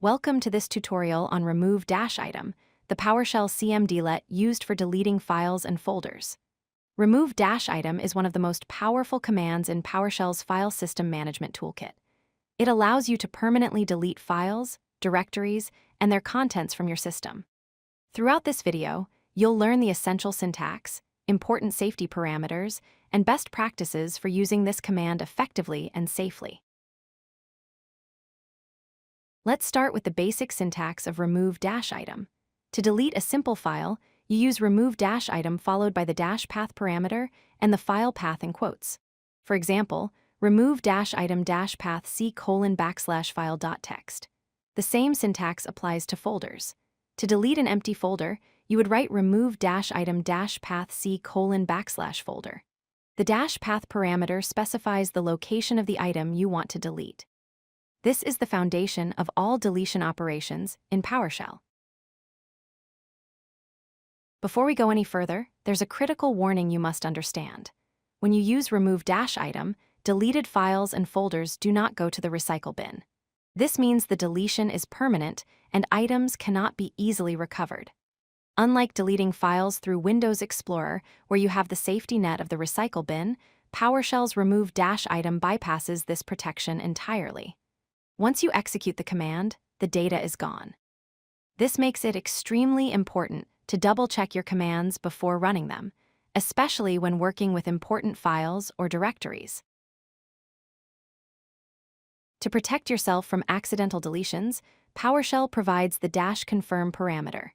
Welcome to this tutorial on Remove-Item, the PowerShell cmdlet used for deleting files and folders. Remove-Item is one of the most powerful commands in PowerShell's file system management toolkit. It allows you to permanently delete files, directories, and their contents from your system. Throughout this video, you'll learn the essential syntax, important safety parameters, and best practices for using this command effectively and safely. Let's start with the basic syntax of Remove-Item. To delete a simple file, you use Remove-Item followed by the -path parameter and the file path in quotes. For example, Remove-Item -path c:\file.txt. The same syntax applies to folders. To delete an empty folder, you would write Remove-Item -path c:\folder. The -path parameter specifies the location of the item you want to delete. This is the foundation of all deletion operations in PowerShell. Before we go any further, there's a critical warning you must understand. When you use Remove-Item, deleted files and folders do not go to the recycle bin. This means the deletion is permanent and items cannot be easily recovered. Unlike deleting files through Windows Explorer, where you have the safety net of the recycle bin, PowerShell's Remove-Item bypasses this protection entirely. Once you execute the command, the data is gone. This makes it extremely important to double-check your commands before running them, especially when working with important files or directories. To protect yourself from accidental deletions, PowerShell provides the -confirm parameter.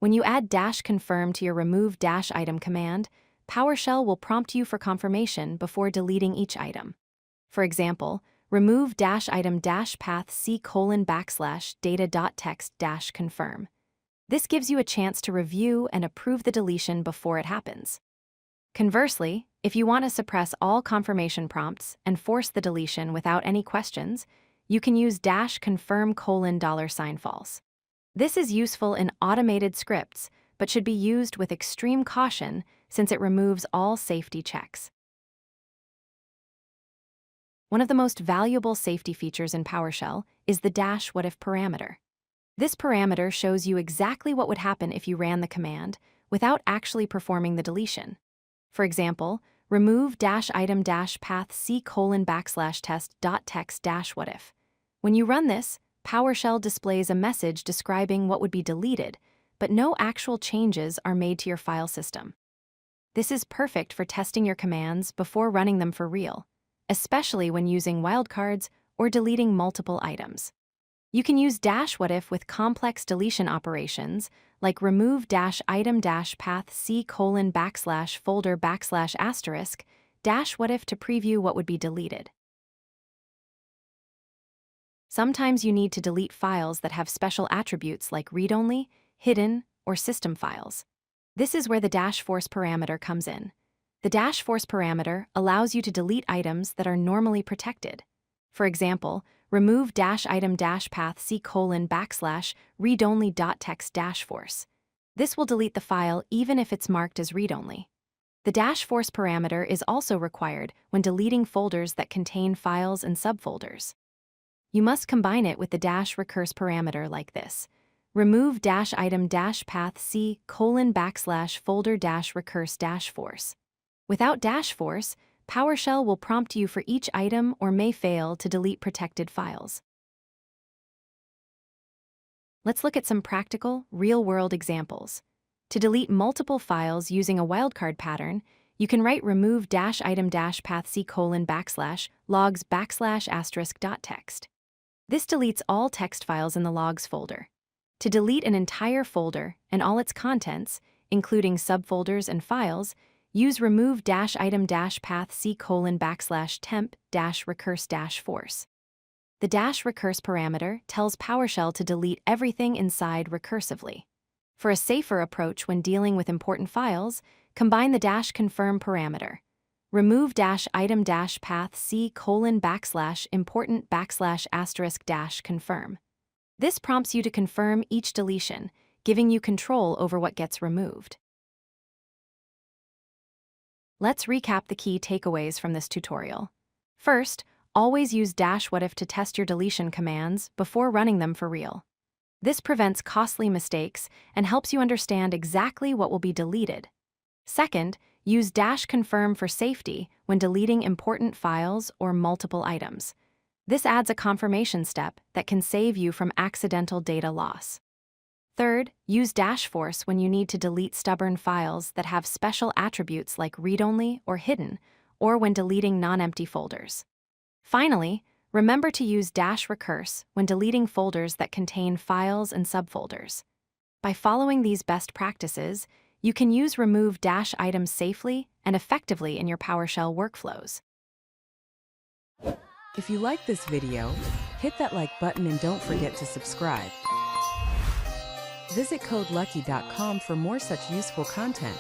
When you add -confirm to your Remove-Item command, PowerShell will prompt you for confirmation before deleting each item. For example, Remove-Item -path c:\data.txt -confirm. This gives you a chance to review and approve the deletion before it happens. Conversely, if you want to suppress all confirmation prompts and force the deletion without any questions, you can use -confirm: $false. This is useful in automated scripts, but should be used with extreme caution since it removes all safety checks. One of the most valuable safety features in PowerShell is the -WhatIf Parameter. This parameter shows you exactly what would happen if you ran the command without actually performing the deletion. For example, Remove-Item -path c:\test.txt-WhatIf. When you run this, PowerShell displays a message describing what would be deleted, but no actual changes are made to your file system. This is perfect for testing your commands before running them for real, especially when using wildcards or deleting multiple items. You can use -WhatIf with complex deletion operations like Remove-Item -path c:\folder \****WhatIf to preview what would be deleted. Sometimes you need to delete files that have special attributes like read-only, hidden, or system files. This is where the -force parameter comes in. The -force parameter allows you to delete items that are normally protected. For example, Remove-Item -path c:\read-only.txt-force. This will delete the file even if it's marked as read-only. The -force parameter is also required when deleting folders that contain files and subfolders. You must combine it with the -recurse parameter like this. Remove-Item -path c:\folder-recurse-force. Without -force, PowerShell will prompt you for each item or may fail to delete protected files. Let's look at some practical, real-world examples. To delete multiple files using a wildcard pattern, you can write Remove-Item -path c:\logs\****. This deletes all text files in the logs folder. To delete an entire folder and all its contents, including subfolders and files, use Remove-Item -path c:\temp-recurse-force. The -recurse parameter tells PowerShell to delete everything inside recursively. For a safer approach when dealing with important files, combine the -confirm parameter. Remove-Item -path c:\important\****confirm. This prompts you to confirm each deletion, giving you control over what gets removed. Let's recap the key takeaways from this tutorial. First, Always use -WhatIf to test your deletion commands before running them for real. This prevents costly mistakes and helps you understand exactly what will be deleted. Second, use -confirm for safety when deleting important files or multiple items. This adds a confirmation step that can save you from accidental data loss. Third, use -force when you need to delete stubborn files that have special attributes like read-only or hidden, or when deleting non-empty folders. Finally, remember to use -recurse when deleting folders that contain files and subfolders. By following these best practices, you can use remove-items safely and effectively in your PowerShell workflows. If you like this video, hit that like button and don't forget to subscribe. Visit codelucky.com for more such useful content.